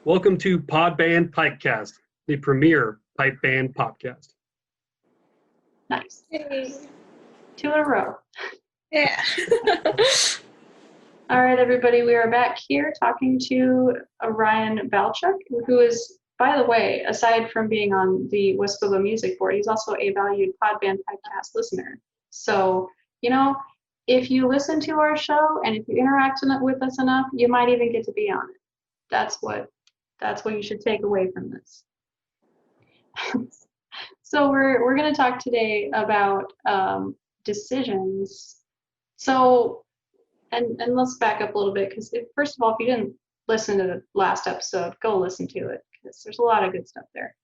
Welcome to Pod Band Pipecast, the premier pipe band podcast. Nice. Yay. 2 in a row. Yeah. All right, everybody, we are back here talking to Ryan Balchuck, who is, by the way, aside from being on the WUSPBA music board, he's also a valued Pod Band Pipecast listener. So, if you listen to our show and if you interact with us enough, you might even get to be on it. That's what you should take away from this. So we're going to talk today about decisions. So, and let's back up a little bit, because first of all, if you didn't listen to the last episode, go listen to it, because there's a lot of good stuff there.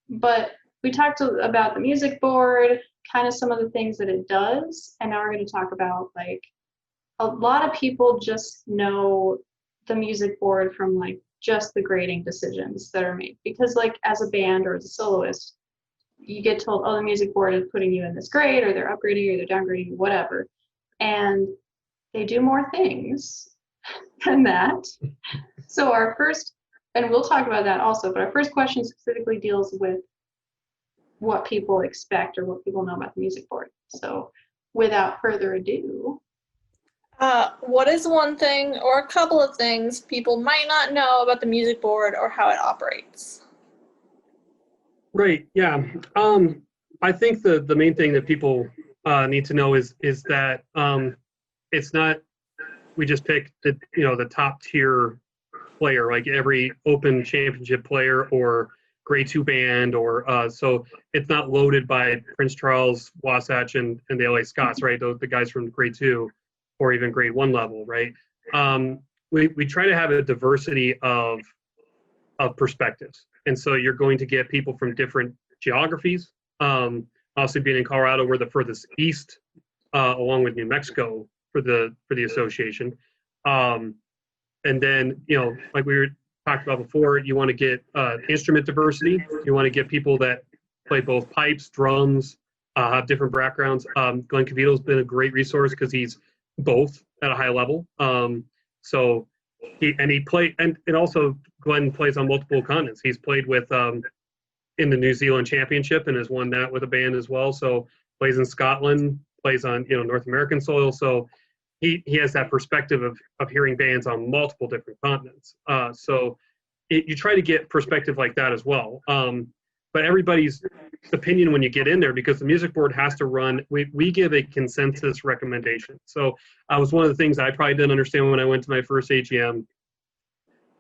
But we talked about the music board, kind of some of the things that it does, and now we're going to talk about, like, a lot of people just know the music board from, like, just the grading decisions that are made, because, like, as a band or as a soloist, you get told, oh, the music board is putting you in this grade, or they're upgrading you, or they're downgrading you, whatever, and they do more things than that. So our first, and we'll talk about that also, but our first question specifically deals with what people expect or what people know about the music board. So without further ado, what is one thing or a couple of things people might not know about the music board or how it operates? Right, yeah. I think the main thing that people need to know is that it's not, we just pick the top tier player, like every open championship player or grade 2 band, or so it's not loaded by Prince Charles, Wasatch, and the LA Scots, right? The guys from grade 2 or even grade 1 level, right? We try to have a diversity of perspectives. And so you're going to get people from different geographies. Obviously, being in Colorado, we're the furthest east, along with New Mexico for the association. And then, like we were talked about before, you want to get instrument diversity. You want to get people that play both pipes, drums, have different backgrounds. Glenn Cavito's been a great resource because he's both at a high level. So also Glenn plays on multiple continents. He's played with in the New Zealand Championship and has won that with a band as well. So plays in Scotland, plays on North American soil. So he has that perspective of hearing bands on multiple different continents. So you try to get perspective like that as well. But everybody's opinion when you get in there, because the music board has to run, we give a consensus recommendation. So was one of the things I probably didn't understand when I went to my first AGM.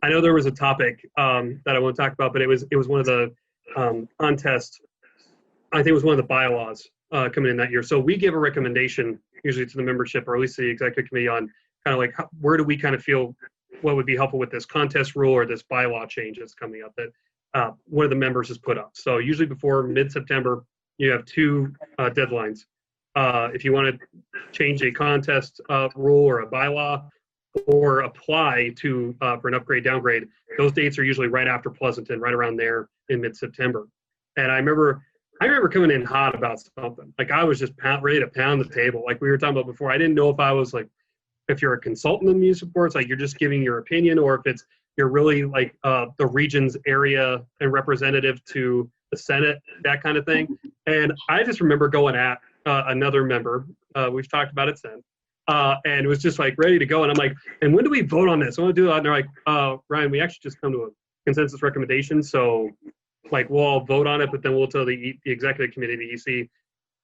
I know there was a topic that I want to talk about, but it was one of the contests. I think it was one of the bylaws coming in that year. So we give a recommendation usually to the membership, or at least the executive committee, on kind of like where do we kind of feel what would be helpful with this contest rule or this bylaw change that's coming up that one of the members has put up. So usually before mid-September, you have 2 deadlines. If you want to change a contest rule or a bylaw, or apply to for an upgrade, downgrade, those dates are usually right after Pleasanton, right around there in mid-September. And I remember coming in hot about something. Like, I was just ready to pound the table. Like we were talking about before, I didn't know if I was like, if you're a consultant in the music boards, like you're just giving your opinion, or if you're really like the region's area and representative to the Senate, that kind of thing. And I just remember going at another member, we've talked about it since, and it was just like ready to go. And I'm like, and when do we vote on this? I want to do that. And they're like, Ryan, we actually just come to a consensus recommendation. So like, we'll all vote on it, but then we'll tell the executive committee, the EC,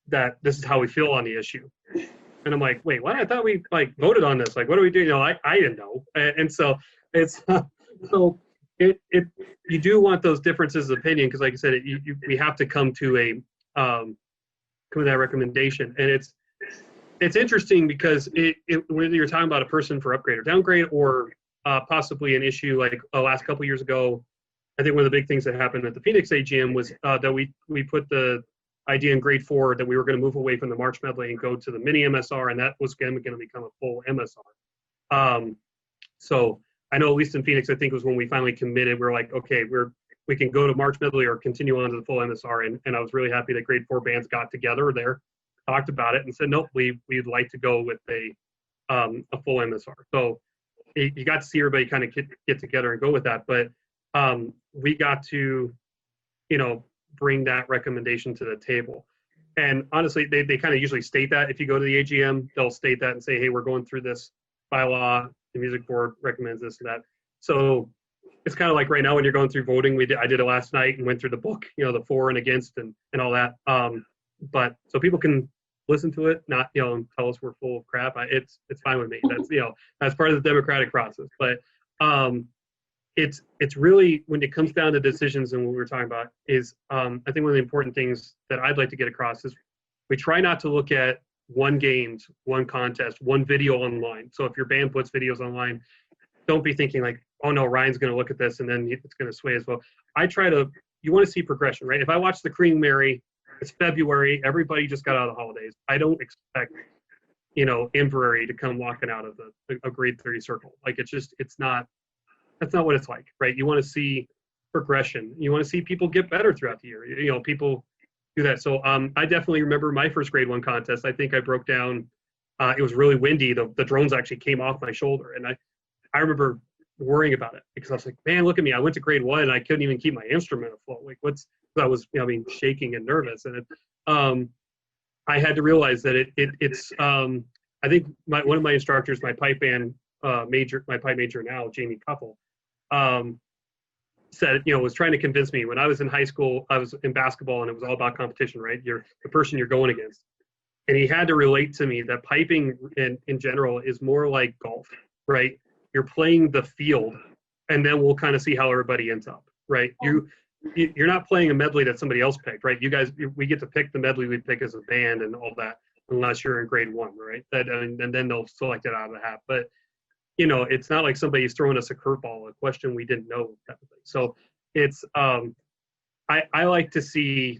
that this is how we feel on the issue. And I'm like, wait, what? I thought we like voted on this. Like, what are we doing? I didn't know. And so it's, so you do want those differences of opinion, because like I said, we have to come to that recommendation. And it's interesting because whether you're talking about a person for upgrade or downgrade, or possibly an issue like the last couple years ago, I think one of the big things that happened at the Phoenix AGM was that we put the idea in grade 4 that we were going to move away from the March medley and go to the mini MSR, and that was going to become a full MSR. So I know at least in Phoenix, I think it was when we finally committed, we're like, okay, we can go to March medley or continue on to the full MSR. And I was really happy that grade 4 bands got together there, talked about it, and said, nope, we'd like to go with a full MSR. So you got to see everybody kind of get together and go with that. But we got to, bring that recommendation to the table. And honestly, they kind of usually state that. If you go to the AGM, they'll state that and say, hey, we're going through this bylaw. The music board recommends this and that. So it's kind of like right now when you're going through voting, I did it last night and went through the book, the for and against and all that. But so people can listen to it, not, and tell us we're full of crap. It's fine with me. That's, that's part of the democratic process. But it's really, when it comes down to decisions and what we were talking about is, I think one of the important things that I'd like to get across is we try not to look at one games, one contest, one video online. So if your band puts videos online, don't be thinking like, oh no, Ryan's going to look at this and then it's going to sway as well. You want to see progression, right? If I watch the Queen Mary, it's February, everybody just got out of the holidays. I don't expect, Inverary to come walking out of a grade 30 circle. Like that's not what it's like, right? You want to see progression. You want to see people get better throughout the year. People do that. So I definitely remember my first grade 1 contest. I think I broke down, it was really windy. The drones actually came off my shoulder. And I remember worrying about it because I was like, man, look at me. I went to grade 1 and I couldn't even keep my instrument afloat. Like I was, shaking and nervous. And I had to realize that it's I think one of my instructors, my pipe major now, Jamie Couple, said, was trying to convince me when I was in high school, I was in basketball and it was all about competition, right? You're the person you're going against. And he had to relate to me that piping in general is more like golf, right? You're playing the field and then we'll kind of see how everybody ends up, right? You're not playing a medley that somebody else picked, right? You guys, we get to pick the medley we pick as a band and all that, unless you're in grade 1, right? And then they'll select it out of the hat. But it's not like somebody's throwing us a curveball, a question we didn't know. So it's, I like to see,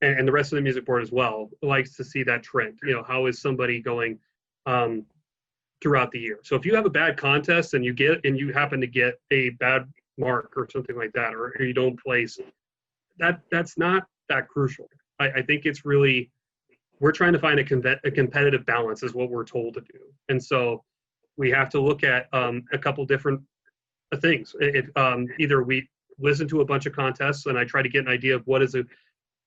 and the rest of the music board as well, likes to see that trend. How is somebody going throughout the year? So if you have a bad contest and you happen to get a bad mark or something like that, or you don't place, that's not that crucial. I think it's really, we're trying to find a competitive balance is what we're told to do. And so we have to look at a couple different things. Either we listen to a bunch of contests and I try to get an idea of what is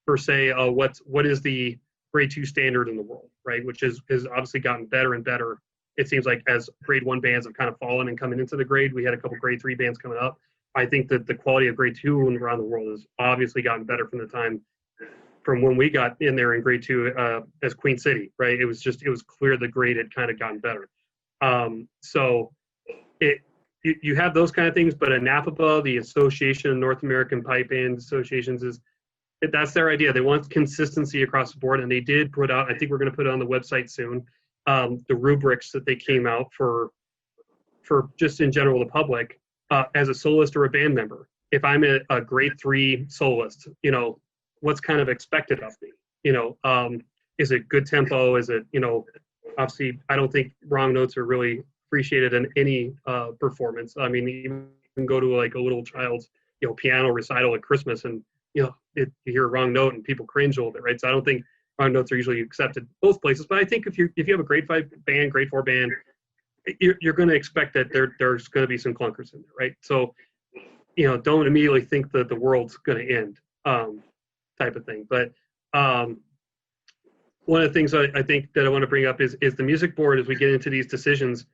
what is the grade 2 standard in the world, right? Which has obviously gotten better and better. It seems like as grade 1 bands have kind of fallen and coming into the grade, we had a couple grade 3 bands coming up. I think that the quality of grade 2 around the world has obviously gotten better from when we got in there in grade 2 as Queen City, right? It was clear the grade had kind of gotten better. So you have those kind of things, but a NAPABA, the Association of North American Pipe Band Associations, that's their idea. They want consistency across the board, and they did put out, I think we're going to put it on the website soon, the rubrics that they came out for just in general the public, as a soloist or a band member. If I'm a grade 3 soloist, what's kind of expected of me? Is it good tempo? Is it, obviously, I don't think wrong notes are really appreciated in any performance. I mean, you can go to like a little child's, piano recital at Christmas and, you hear a wrong note and people cringe a little bit, right? So I don't think wrong notes are usually accepted both places. But I think if you have a grade 5 band, grade 4 band, you're going to expect that there's going to be some clunkers in there, right? So, don't immediately think that the world's going to end, type of thing. But one of the things I think that I want to bring up is the music board, as we get into these decisions,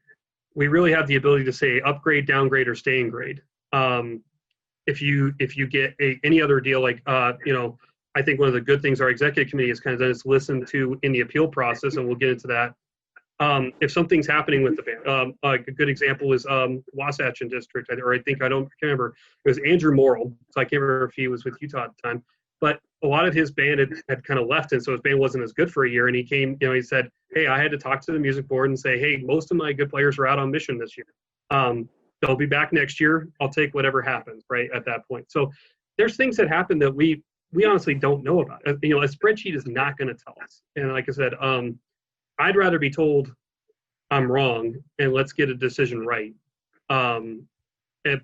we really have the ability to say upgrade, downgrade, or stay in grade. If you get any other deal, like, I think one of the good things our executive committee has kind of done is listen to in the appeal process, and we'll get into that. If something's happening with the band, like a good example is Wasatch District, I can't remember. It was Andrew Morrill, so I can't remember if he was with Utah at the time. But a lot of his band had kind of left, and so his band wasn't as good for a year. And he came, he said, hey, I had to talk to the music board and say, hey, most of my good players are out on mission this year. They'll be back next year. I'll take whatever happens, right, at that point. So there's things that happen that we honestly don't know about. A spreadsheet is not going to tell us. And like I said, I'd rather be told I'm wrong and let's get a decision right. But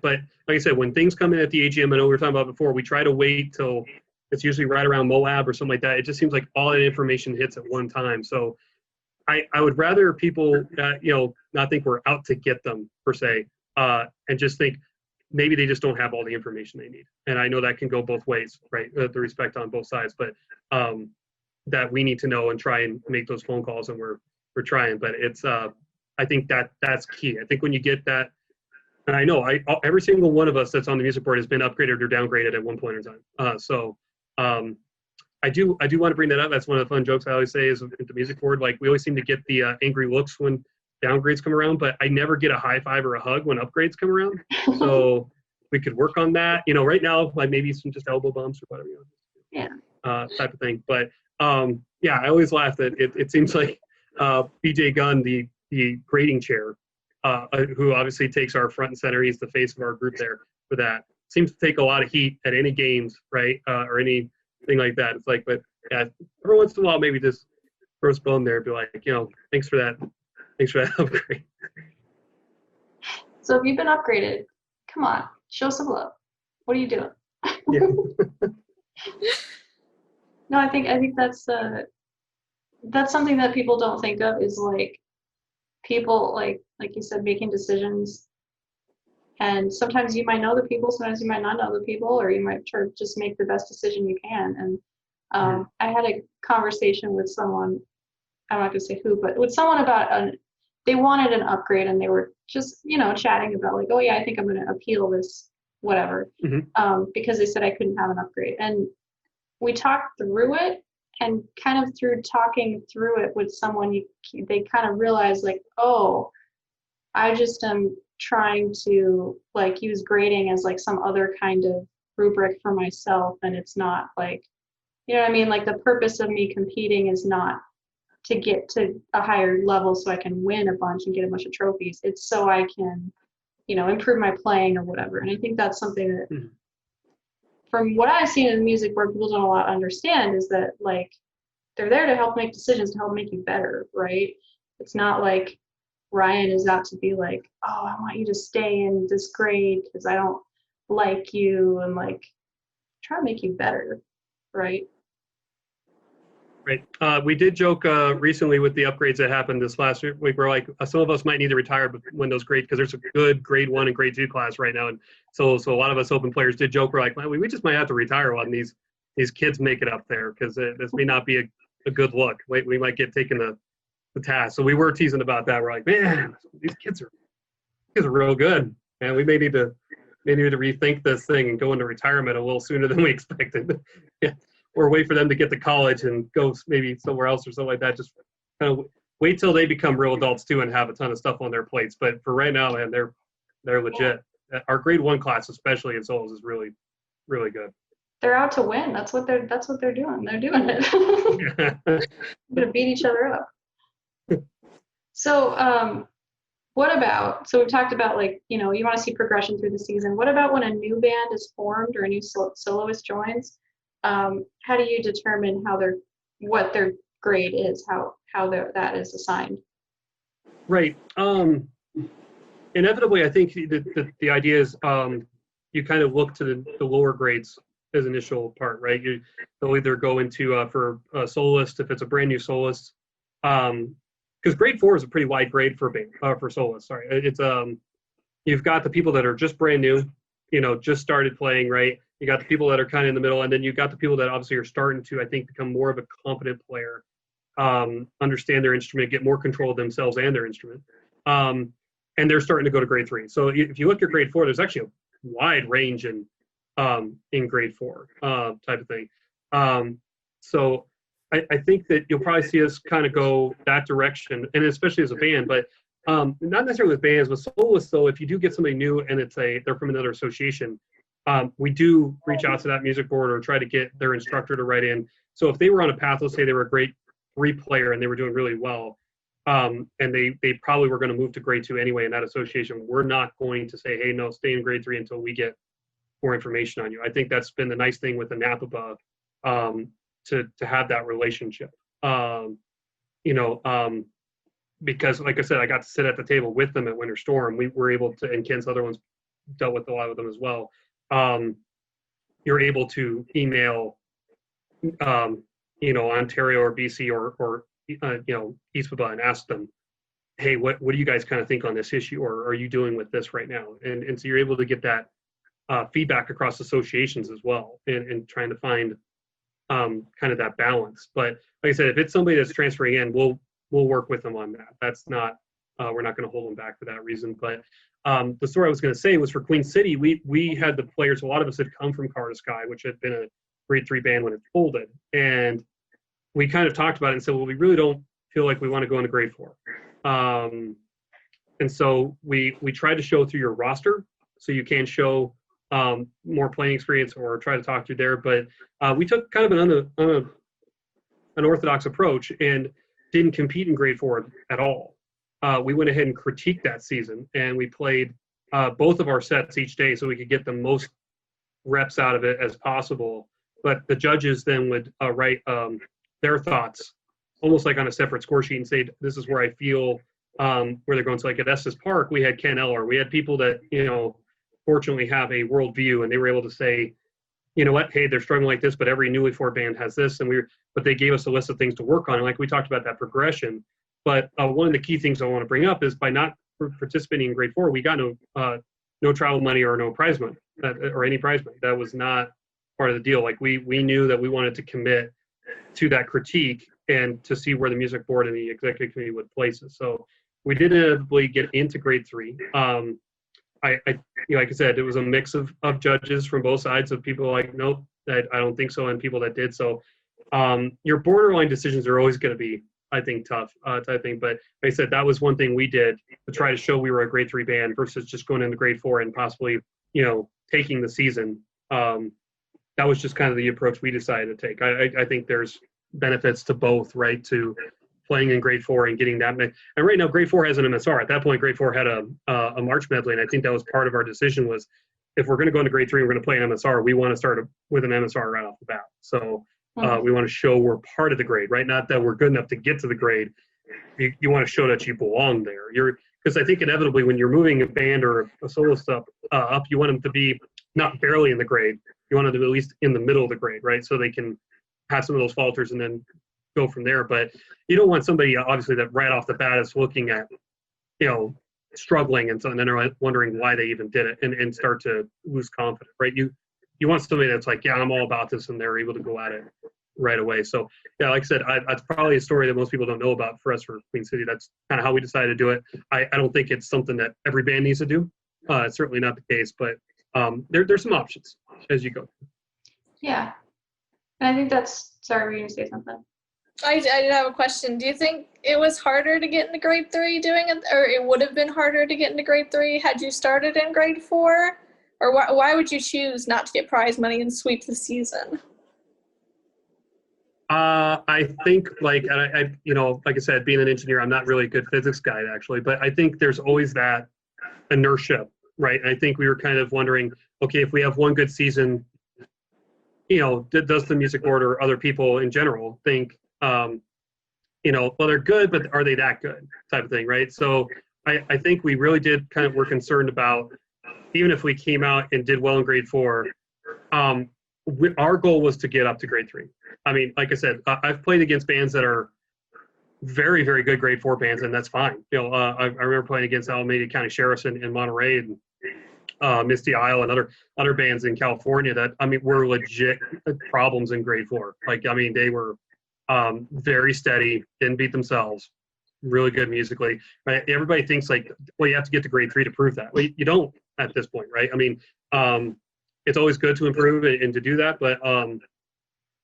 like I said, when things come in at the AGM, I know we were talking about before, we try to wait till it's usually right around Moab or something like that. It just seems like all that information hits at one time. So I would rather people, not think we're out to get them per se, and just think maybe they just don't have all the information they need. And I know that can go both ways, right? The respect on both sides, but that we need to know and try and make those phone calls, and we're trying. But it's I think that's key. I think when you get that, and I know every single one of us that's on the music board has been upgraded or downgraded at one point in time. So I do want to bring that up. That's one of the fun jokes I always say is at the music board. Like, we always seem to get the angry looks when downgrades come around, but I never get a high five or a hug when upgrades come around. So we could work on that. Right now, like maybe some just elbow bumps or whatever. Yeah. Type of thing. But yeah, I always laugh that it seems like BJ Gunn, the grading chair, who obviously takes our front and center, he's the face of our group there for that, seems to take a lot of heat at any games, right? Or anything like that. It's like, but yeah, every once in a while, maybe just throw a bone there, be like, thanks for that upgrade. So if you've been upgraded, come on, show some love. What are you doing? Yeah. No, I think that's something that people don't think of, is like people like you said, making decisions. And sometimes you might know the people, sometimes you might not know the people, or you might try to just make the best decision you can. And I had a conversation with someone, I'm not gonna say who, but with someone about they wanted an upgrade, and they were just, chatting about like, oh yeah, I think I'm gonna appeal this, whatever, because they said I couldn't have an upgrade. And we talked through it, and kind of through talking through it with someone, they kind of realized like, oh, I just am trying to like use grading as like some other kind of rubric for myself, and it's not like, you know what I mean? Like, the purpose of me competing is not to get to a higher level so I can win a bunch and get a bunch of trophies. It's so I can, improve my playing or whatever. And I think that's something that, from what I've seen in the music board, people don't a lot understand, is that like they're there to help make decisions, to help make you better, right? It's not like Ryan is out to be like, oh, I want you to stay in this grade because I don't like you, and like try to make you better, right? Right. We did joke recently with the upgrades that happened this last week. We're like, some of us might need to retire when those grades, because there's a good grade 1 and grade 2 class right now, and so a lot of us open players did joke. We're like, well, we just might have to retire when these kids make it up there, because this may not be a good look. We might get taken the task. So we were teasing about that. We're like, man, these kids are real good, and we may need to rethink this thing and go into retirement a little sooner than we expected. Yeah. Or wait for them to get to college and go maybe somewhere else or something like that. Just kind of wait till they become real adults too and have a ton of stuff on their plates. But for right now, man, they're legit. Our grade 1 class, especially in solos, is really, really good. They're out to win. That's what they're doing. They're doing it. They're gonna beat each other up. So so we've talked about, like, you want to see progression through the season. What about when a new band is formed or a new soloist joins? How do you determine what their grade is, how that is assigned? Right. Inevitably, I think the idea is you kind of look to the lower grades as initial part, right? They'll either go into for a soloist if it's a brand new soloist, because grade 4 is a pretty wide grade for soloists. Sorry, it's you've got the people that are just brand new, just started playing, right? You got the people that are kind of in the middle, and then you've got the people that obviously are starting to, I think, become more of a competent player, understand their instrument, get more control of themselves and their instrument, and they're starting to go to grade 3. So if you look at grade 4, there's actually a wide range in grade 4 type of thing. So I think that you'll probably see us kind of go that direction, and especially as a band, but not necessarily with bands, with soloists. So if you do get somebody new and they're from another association, we do reach out to that music board or try to get their instructor to write in. So if they were on a path, let's say they were a grade 3 player and they were doing really well, and they probably were going to move to grade 2 anyway in that association, we're not going to say, hey, no, stay in grade 3 until we get more information on you. I think that's been the nice thing with the NAPBA, to have that relationship. Because like I said, I got to sit at the table with them at Winter Storm. We were able to, and Ken's other ones dealt with a lot of them as well. You're able to email, Ontario or BC or WUSPBA and ask them, hey, what do you guys kind of think on this issue, or are you doing with this right now? And so you're able to get that feedback across associations as well, and trying to find kind of that balance. But like I said, if it's somebody that's transferring in, we'll work with them on that. That's not we're not going to hold them back for that reason. But the story I was going to say was for Queen City, we had the players. A lot of us had come from Car to Sky, which had been a grade 3 band when it folded, and we kind of talked about it and said, well, we really don't feel like we want to go into grade 4. And so we tried to show through your roster, so you can show more playing experience or try to talk through there. But we took kind of an unorthodox approach and didn't compete in grade 4 at all. We went ahead and critiqued that season, and we played both of our sets each day so we could get the most reps out of it as possible. But the judges then would write their thoughts almost like on a separate score sheet and say, this is where I feel where they're going. So like at Estes Park, we had Ken Eller. We had people that, fortunately have a world view, and they were able to say, you know what, hey, they're struggling like this, but every newly formed band has this. But they gave us a list of things to work on. And like we talked about that progression. But one of the key things I want to bring up is by not participating in grade 4, we got no travel money or no prize money or any prize money. That was not part of the deal. Like we knew that we wanted to commit to that critique and to see where the music board and the executive committee would place it. So we did inevitably get into grade 3. Like I said, it was a mix of judges from both sides, of people like, nope, I don't think so, and people that did. So your borderline decisions are always going to be, I think, tough type thing. But like I said, that was one thing we did to try to show we were a grade 3 band versus just going into grade 4 and possibly, taking the season. That was just kind of the approach we decided to take. I think there's benefits to both, right? To playing in grade 4 and getting that. And right now, grade 4 has an MSR. At that point, grade 4 had a March medley, and I think that was part of our decision was, if we're going to go into grade 3, we're going to play an MSR. We want to start with an MSR right off the bat. So we want to show we're part of the grade, right? Not that we're good enough to get to the grade. You want to show that you belong there. Because I think inevitably when you're moving a band or a soloist up, you want them to be not barely in the grade. You want them to be at least in the middle of the grade, right? So they can have some of those falters and then go from there. But you don't want somebody, obviously, that right off the bat is looking at, struggling and so, and then they're wondering why they even did it and start to lose confidence, right? You want somebody that's like, yeah, I'm all about this, and they're able to go at it right away. So yeah, like I said, that's probably a story that most people don't know about for us for Queen City. That's kind of how we decided to do it. I don't think it's something that every band needs to do. It's certainly not the case, but there's some options as you go. Yeah. And I think that's, sorry, were you going to say something? I did have a question. Do you think it was harder to get into grade 3 doing it, or it would have been harder to get into grade 3 had you started in grade 4? Or why would you choose not to get prize money and sweep the season? I think, like I said, being an engineer, I'm not really a good physics guy actually, but I think there's always that inertia, right? And I think we were kind of wondering, okay, if we have one good season, does the music board or other people in general think, well, they're good, but are they that good type of thing, right? So I think we really did were concerned about, even if we came out and did well in grade 4, our goal was to get up to grade 3. I mean, like I said, I've played against bands that are very, very good grade 4 bands, and that's fine. I remember playing against Alameda County Sheriffs in Monterey and Misty Isle and other bands in California that, were legit problems in grade 4. They were very steady, didn't beat themselves, really good musically. Right? Everybody thinks you have to get to grade 3 to prove that. Well, you don't at this point, right? It's always good to improve and to do that, but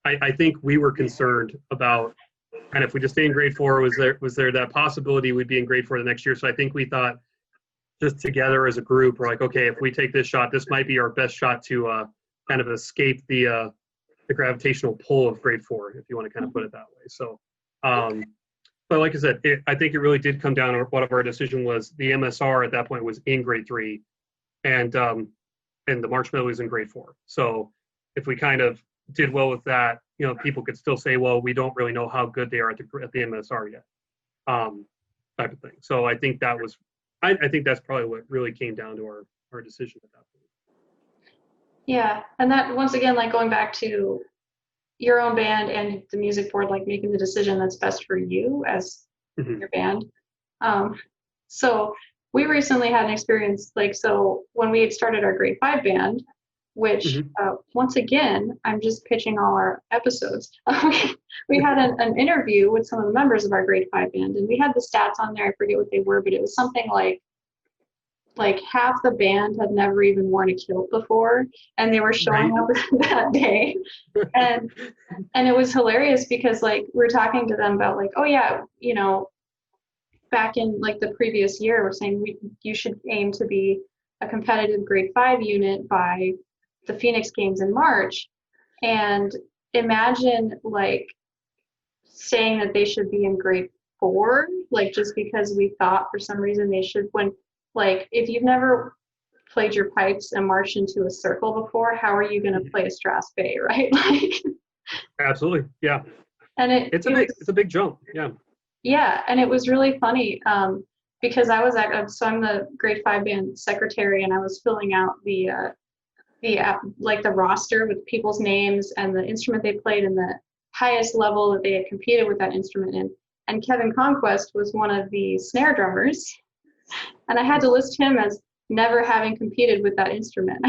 I think we were concerned about, and if we just stay in grade 4, was there that possibility we'd be in grade 4 the next year? So I think we thought, just together as a group, we're like, okay, if we take this shot, this might be our best shot to kind of escape the gravitational pull of grade 4, if you want to kind of put it that way. So, but like I said, I think it really did come down to what our decision was. The MSR at that point was in grade 3, and the March medley was in grade 4. So if we kind of did well with that, people could still say, well, we don't really know how good they are at the MSR yet, type of thing. So I think that was, I think that's probably what really came down to our decision at that point. Yeah, and that, once again, going back to your own band and the music board like making the decision that's best for you as Mhm. your band. So we recently had an experience like, so when we had started our grade 5 band, which once again, I'm just pitching all our episodes. We had an interview with some of the members of our grade 5 band, and we had the stats on there. I forget what they were, but it was something like half the band had never even worn a kilt before, and they were showing up that day. And it was hilarious because like we were talking to them about like, oh yeah, you know, back in like the previous year, we're saying you should aim to be a competitive grade 5 unit by the Phoenix Games in March. And imagine like saying that they should be in grade 4, like just because we thought for some reason they should, when like if you've never played your pipes and marched into a circle before, how are you going to play a Strasberg, right? Like, Absolutely, yeah. and it's a big jump, yeah. Yeah, and it was really funny because I was so I'm the grade 5 band secretary, and I was filling out the like the roster with people's names and the instrument they played and the highest level that they had competed with that instrument in. And Kevin Conquest was one of the snare drummers, and I had to list him as never having competed with that instrument.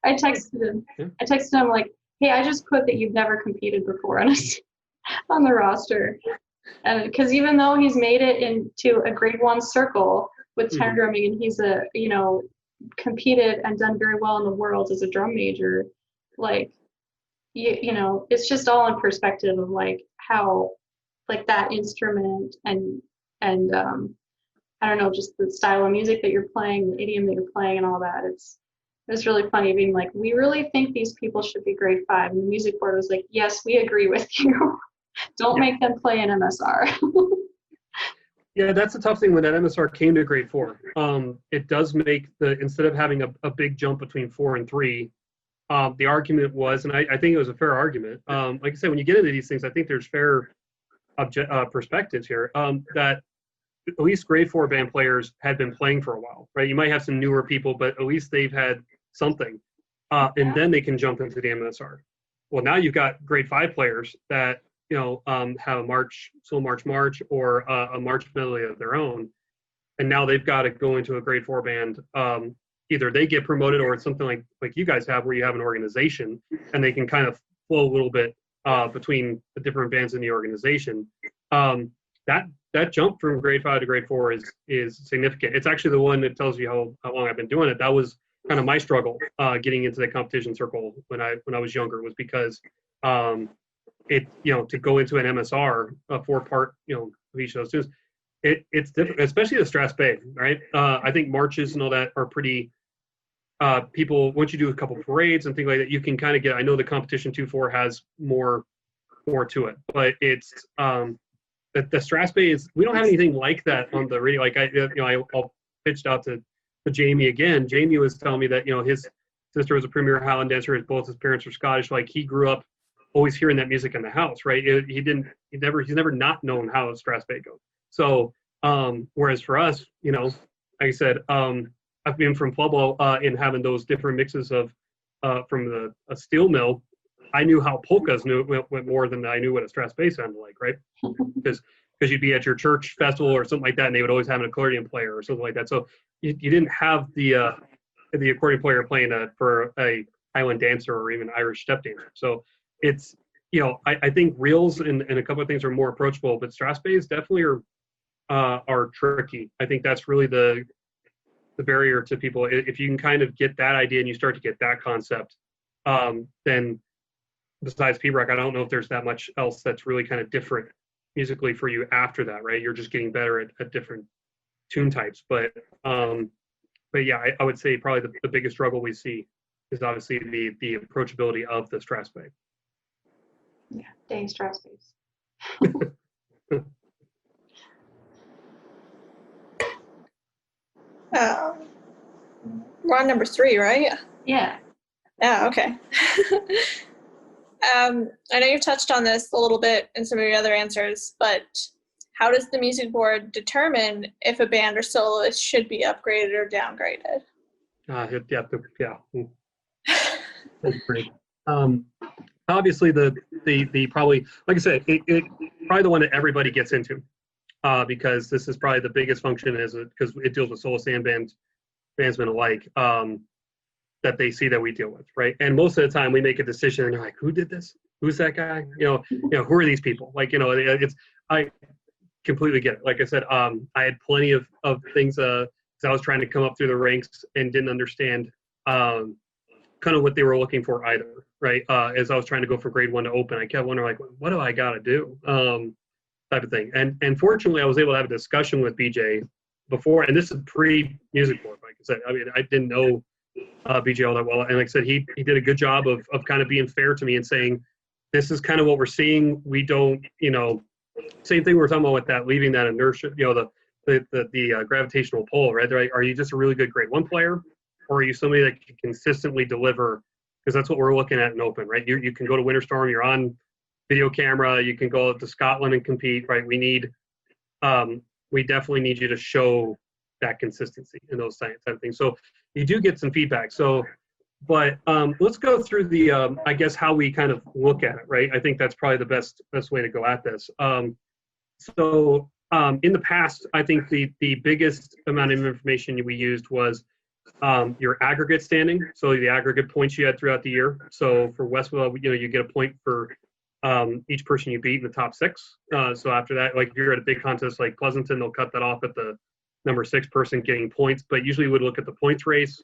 I texted him. I texted him like, "Hey, I just put that you've never competed before on the roster." And because even though he's made it into a grade 1 circle with tenor drumming, and he's competed and done very well in the world as a drum major, like you know, it's just all in perspective of like how like that instrument and I don't know, just the style of music that you're playing, the idiom that you're playing, and all that. It was really funny being like, we really think these people should be grade 5, and the music board was like, yes, we agree with you. Don't make them play an MSR. Yeah, that's the tough thing when that MSR came to grade 4. It does make instead of having a big jump between 4 and 3, the argument was, and I think it was a fair argument. Like I said, when you get into these things, I think there's fair perspectives here. That at least grade 4 band players had been playing for a while, right? You might have some newer people, but at least they've had something, and then they can jump into the MSR. Well, now you've got grade 5 players that have a March or a March medley of their own, and now they've got to go into a grade 4 band. Either they get promoted, or it's something like you guys have, where you have an organization and they can kind of flow a little bit between the different bands in the organization. That jump from grade 5 to grade 4 is significant. It's actually the one that tells you how long I've been doing it. That was kind of my struggle getting into the competition circle when I was younger, was because to go into an MSR, a 4-part, of each of those tunes, it's different, especially the Strasberg, right? I think marches and all that are pretty, people, once you do a couple parades and things like that, you can kind of get, I know the competition 2/4 has more to it, but it's, the Strasberg is, we don't have anything like that on the radio. Like I'll pitched out to Jamie again. Jamie was telling me that, his sister was a premier Highland dancer, both his parents were Scottish. Like he grew up always hearing that music in the house, right? He's never not known how Strasberg goes. So, whereas for us, like I said, I've been from Pueblo in having those different mixes of from a steel mill. I knew how polkas went more than I knew what a Strasberg sounded like, right? Because you'd be at your church festival or something like that, and they would always have an accordion player or something like that. So you didn't have the accordion player playing for a Highland dancer or even Irish step dancer. So it's, I think reels and a couple of things are more approachable, but Strasbergs definitely are tricky. I think that's really the barrier to people. If you can kind of get that idea and you start to get that concept, then besides P-Rock, I don't know if there's that much else that's really kind of different musically for you after that, right? You're just getting better at different tune types. But yeah, I would say probably the biggest struggle we see is obviously the approachability of the Strasberg. Yeah, dang Strasbergs. We're on number 3, right? Yeah. Yeah, okay. I know you've touched on this a little bit in some of your other answers, but how does the music board determine if a band or soloist should be upgraded or downgraded? Yeah. That's great. obviously the probably, like I said, it probably the one that everybody gets into, because this is probably the biggest function because it deals with soloists and bandsmen alike, that they see that we deal with, right? And most of the time we make a decision and they're like, who did this? Who's that guy? Who are these people? Like, I completely get it. Like I said, I had plenty of things, because I was trying to come up through the ranks and didn't understand kind of what they were looking for either, right? As I was trying to go from grade 1 to open, I kept wondering, like, what do I got to do? Type of thing. And fortunately, I was able to have a discussion with BJ before, and this is pre-music board, like I said. I mean, I didn't know BJ all that well, and like I said, he did a good job of kind of being fair to me and saying, this is kind of what we're seeing. We don't, same thing we were talking about with that, leaving that inertia, the gravitational pull, right? They're like, are you just a really good grade 1 player, or are you somebody that can consistently deliver? Because that's what we're looking at in open, right? You can go to Winter Storm, you're on video camera, you can go to Scotland and compete, right? We definitely need you to show that consistency in those type of things. So you do get some feedback. So, but let's go through the, I guess, how we kind of look at it, right? I think that's probably the best way to go at this. In the past, I think the biggest amount of information we used was your aggregate standing, so the aggregate points you had throughout the year. So for WUSPBA, you get a point for each person you beat in the top 6. So after that, like if you're at a big contest like Pleasanton, they'll cut that off at the number 6 person getting points. But usually we would look at the points race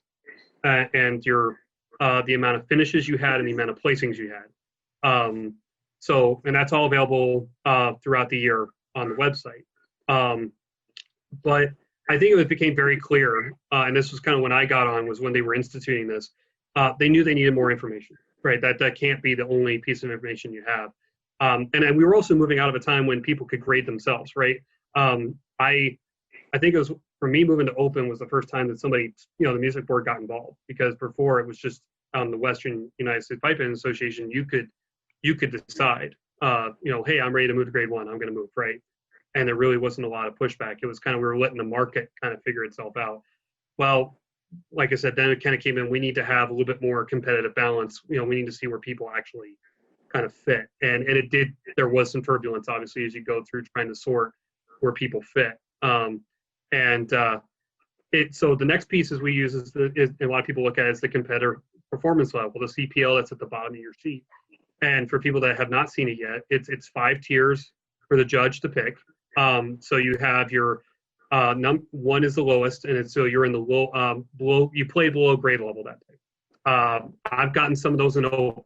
and your the amount of finishes you had and the amount of placings you had. And that's all available throughout the year on the website. But I think it became very clear, and this was kind of when I got on, was when they were instituting this. They knew they needed more information, right? That can't be the only piece of information you have. And then we were also moving out of a time when people could grade themselves, right? I think it was, for me, moving to open was the first time that somebody, the music board got involved, because before it was just the Western United States Pipe Band Association, you could decide, hey, I'm ready to move to grade 1, I'm going to move, right? And there really wasn't a lot of pushback. It was kind of, we were letting the market kind of figure itself out. Well, like I said, then it kind of came in, we need to have a little bit more competitive balance. We need to see where people actually kind of fit. And it did, there was some turbulence, obviously, as you go through trying to sort where people fit. So the next pieces we use is a lot of people look at it as the competitor performance level, the CPL that's at the bottom of your sheet. And for people that have not seen it yet, it's 5 tiers for the judge to pick. So you have your 1 is the lowest, and so you're in the low, below. You play below grade level that day. I've gotten some of those in open,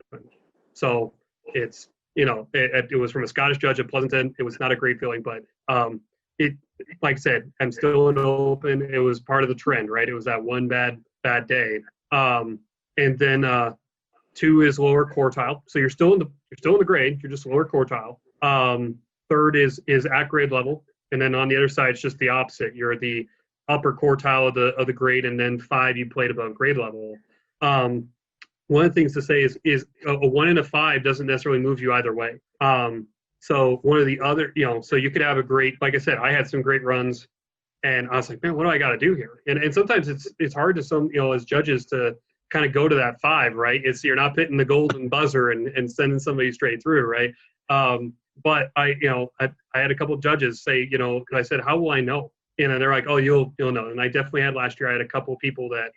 so it's it was from a Scottish judge at Pleasanton. It was not a great feeling, but it, like I said, I'm still in open. It was part of the trend, right? It was that one bad day, and then 2 is lower quartile, so you're still in the grade. You're just lower quartile. 3rd is at grade level, and then on the other side it's just the opposite. You're at the upper quartile of the grade, and then 5 you played above grade level. One of the things to say is a 1 and a 5 doesn't necessarily move you either way. So one of the other, so you could have a great, like I said, I had some great runs, and I was like, man, what do I got to do here? And sometimes it's hard to as judges to kind of go to that 5, right? You're not hitting the golden buzzer and sending somebody straight through, right? But I had a couple of judges say, I said, how will I know? And they're like, oh, you'll know. And I definitely had last year. I had a couple of people that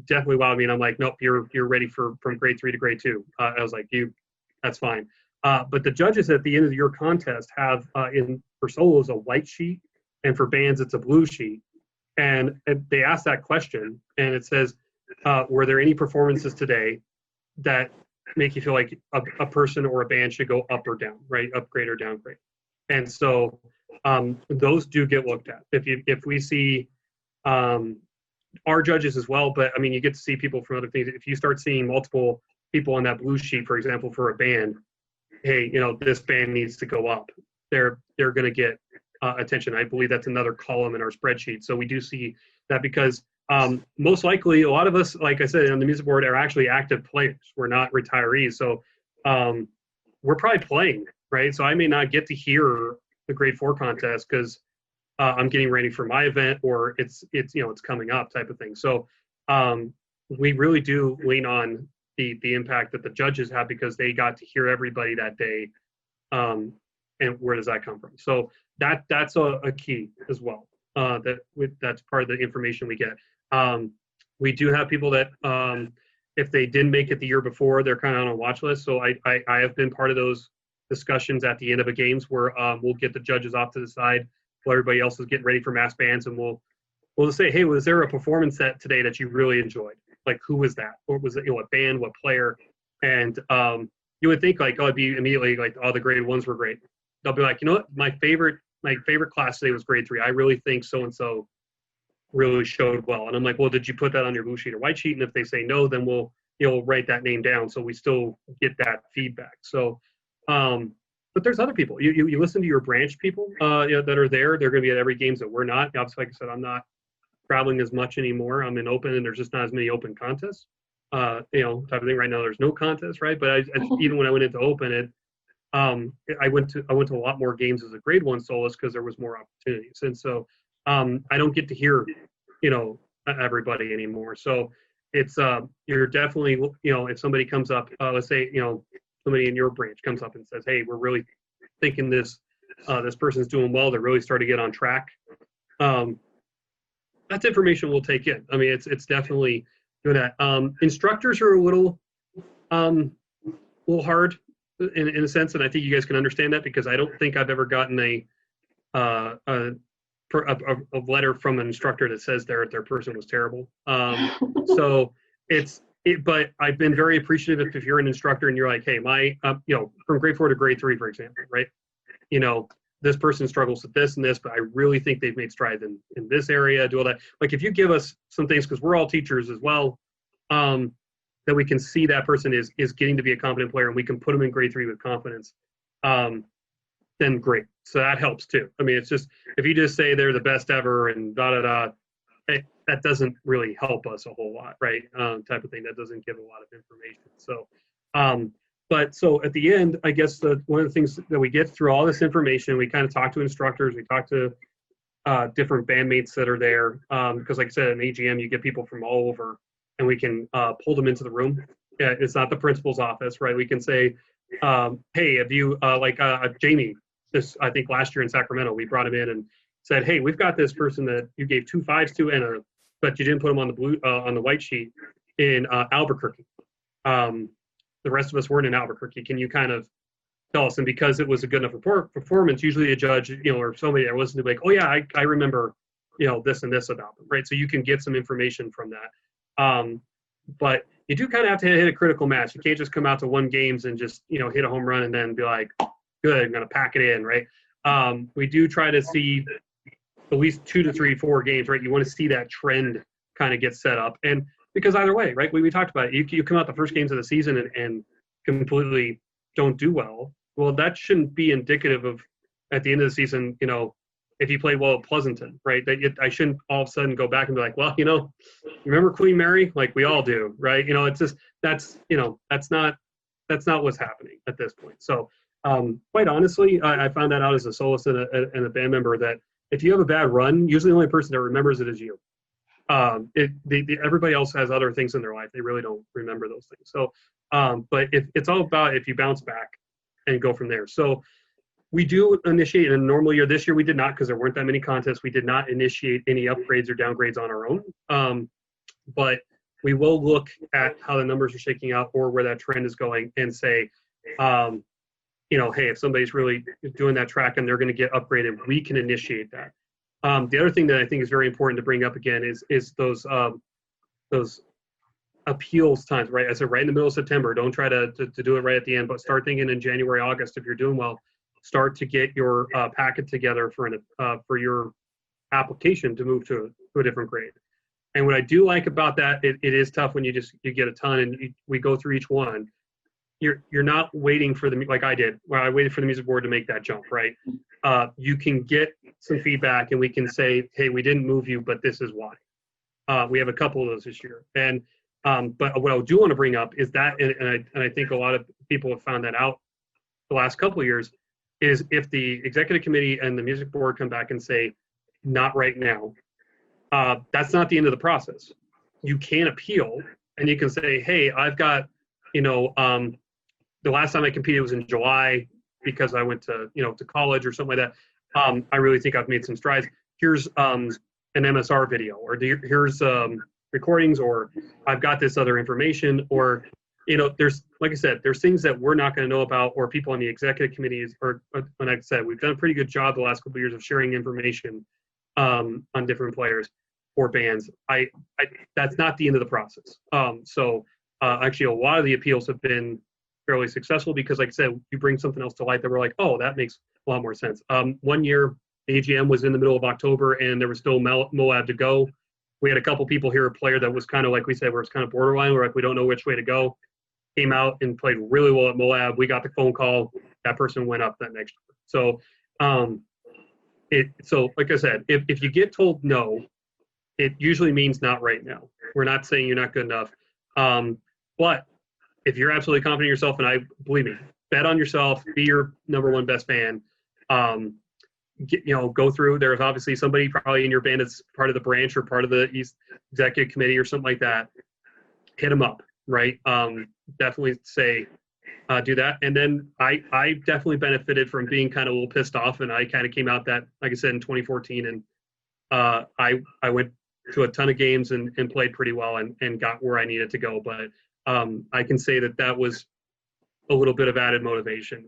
definitely wowed me, and I'm like, nope, you're ready from grade 3 to grade 2. I was like, that's fine. But the judges at the end of your contest have for solos a white sheet, and for bands it's a blue sheet. And they ask that question, and it says, were there any performances today that make you feel like a person or a band should go up or down, right? Upgrade or downgrade. And so those do get looked at. If we see our judges as well, but I mean, you get to see people from other things. If you start seeing multiple people on that blue sheet, for example, for a band, hey, this band needs to go up. They're going to get attention. I believe that's another column in our spreadsheet. So we do see that, because most likely a lot of us, like I said, on the music board are actually active players. We're not retirees. So we're probably playing, right? So I may not get to hear the grade 4 contest because I'm getting ready for my event, or it's coming up type of thing. So we really do lean on the impact that the judges have because they got to hear everybody that day. And where does that come from? So that's a key as well. That's part of the information we get. We do have people that if they didn't make it the year before, they're kind of on a watch list. So I have been part of those discussions at the end of a games where we'll get the judges off to the side while everybody else is getting ready for mass bands, and we'll just say, hey, was there a performance set today that you really enjoyed? Like, who was that? Or was it, what band, what player? And you would think like, oh, it'd be immediately like, oh, the grade ones were great. They'll be like, you know what, my favorite class today was grade 3. I really think so and so really showed well. And I'm like, well, did you put that on your blue sheet or white sheet? And if they say no, then we'll write that name down so we still get that feedback. So but there's other people. You listen to your branch people that are there. They're going to be at every games that we're not. Obviously, like I said, I'm not traveling as much anymore. I'm in open, and there's just not as many open contests. Type of thing. Right now, there's no contest, right? But even when I went into open, I went to a lot more games as a grade 1 soloist because there was more opportunities, and so I don't get to hear everybody anymore. So it's you're definitely if somebody comes up, let's say somebody in your branch comes up and says, hey, we're really thinking this person's doing well, they're really starting to get on track. That's information we'll take in. I mean, it's definitely doing that. Instructors are a little hard in a sense, and I think you guys can understand that because I don't think I've ever gotten a letter from an instructor that says their person was terrible. So but I've been very appreciative if you're an instructor and you're like, hey, my from grade 4 to grade 3, for example, right? This person struggles with this and this, but I really think they've made strides in this area, do all that. Like if you give us some things, because we're all teachers as well, that we can see that person is getting to be a competent player and we can put them in grade 3 with confidence, then great. So that helps too. I mean, it's just, if you just say they're the best ever and that doesn't really help us a whole lot, right? Type of thing. That doesn't give a lot of information. So, but so at the end, I guess one of the things that we get through all this information, we kind of talk to instructors, we talk to different bandmates that are there, because like I said, in AGM, you get people from all over, and we can pull them into the room. Yeah, it's not the principal's office, right? We can say, hey, have you Jamie? I think last year in Sacramento, we brought him in and said, hey, we've got this person that you gave 2 5s to, but you didn't put him on the white sheet in Albuquerque. The rest of us weren't in Albuquerque. Can you kind of tell us? And because it was a good enough performance, usually a judge, or somebody that listened to be like, oh yeah, I remember, this and this about them, right? So you can get some information from that. But you do kind of have to hit a critical mass. You can't just come out to 1 games and just, hit a home run and then be like, good, I'm going to pack it in, right? We do try to see at least 2 to 3, 4 games, right? You want to see that trend kind of get set up. And because either way, right, we talked about it, you come out the first games of the season and completely don't do well. Well, that shouldn't be indicative of, at the end of the season, if you played well at Pleasanton, right? I shouldn't all of a sudden go back and be like, well, remember Queen Mary? Like we all do, right? It's just, that's not what's happening at this point. So quite honestly, I found that out as a soloist and a band member that if you have a bad run, usually the only person that remembers it is you. Everybody else has other things in their life. They really don't remember those things. So, but it's all about if you bounce back and go from there. So we do initiate in a normal year. This year we did not, because there weren't that many contests. We did not initiate any upgrades or downgrades on our own. But we will look at how the numbers are shaking out or where that trend is going and say, hey, if somebody's really doing that track and they're going to get upgraded, we can initiate that. The other thing that I think is very important to bring up again is those appeals times, right? I said right in the middle of September. Don't try to do it right at the end, but start thinking in January, August if you're doing well. Start to get your packet together for your application to move to a different grade. And what I do like about that, it is tough when you get a ton and we go through each one. You're not waiting for like I did, where I waited for the music board to make that jump, right? You can get some feedback and we can say, hey, we didn't move you, but this is why. We have a couple of those this year. And but what I do want to bring up is that, and I think a lot of people have found that out the last couple of years, is if the executive committee and the music board come back and say, not right now, that's not the end of the process. You can appeal and you can say, hey, I've got the last time I competed was in July because I went to college or something like that. I really think I've made some strides. Here's an MSR video, or here's recordings, or I've got this other information, or there's, like I said, there's things that we're not going to know about, or people on the executive committees, or like I said, we've done a pretty good job the last couple of years of sharing information on different players or bands. That's not the end of the process. Actually, a lot of the appeals have been fairly successful because, like I said, you bring something else to light that we're like, oh, that makes a lot more sense. One year, the AGM was in the middle of October, and there was still Moab to go. We had a couple people here, a player that was kind of, like we said, where it's kind of borderline. We're like, we don't know which way to go. Came out and played really well at Moab. We got the phone call. That person went up that next year. So like I said, if you get told no, it usually means not right now. We're not saying you're not good enough. But if you're absolutely confident in yourself, and believe me, bet on yourself, be your number one best fan. Go through. There's obviously somebody probably in your band that's part of the branch or part of the East Executive Committee or something like that. Hit them up, right? Definitely say, do that. And then I definitely benefited from being kind of a little pissed off, and I kind of came out that, like I said, in 2014, and I went to a ton of games and played pretty well and got where I needed to go. But I can say that was a little bit of added motivation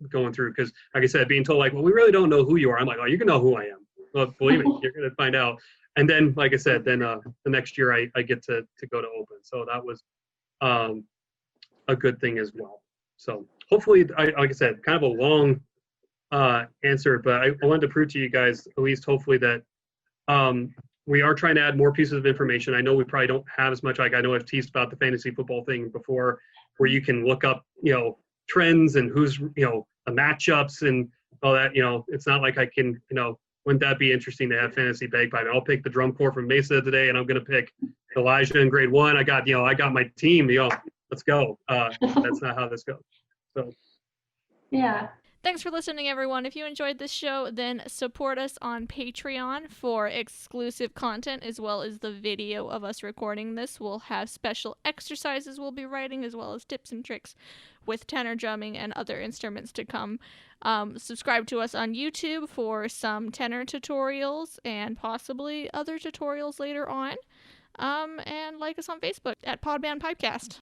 going through, because, like I said, being told, like, well, we really don't know who you are. I'm like, oh, you can know who I am. Well, believe me, you're going to find out. And then, like I said, the next year I get to go to Open. So that was a good thing as well. So hopefully, like I said, kind of a long answer, but I wanted to prove to you guys, at least hopefully, that we are trying to add more pieces of information. I know we probably don't have as much. Like, I know I've teased about the fantasy football thing before, where you can look up, trends and who's, the matchups and all that. It's not like I can, wouldn't that be interesting to have fantasy bagpipe? I'll pick the drum corps from Mesa today, and I'm going to pick Elijah in grade 1. I got my team, let's go. That's not how this goes. So. Yeah. Thanks for listening, everyone. If you enjoyed this show, then support us on Patreon for exclusive content, as well as the video of us recording this. We'll have special exercises we'll be writing, as well as tips and tricks with tenor drumming and other instruments to come. Subscribe to us on YouTube for some tenor tutorials and possibly other tutorials later on. And like us on Facebook at Podband Pipecast.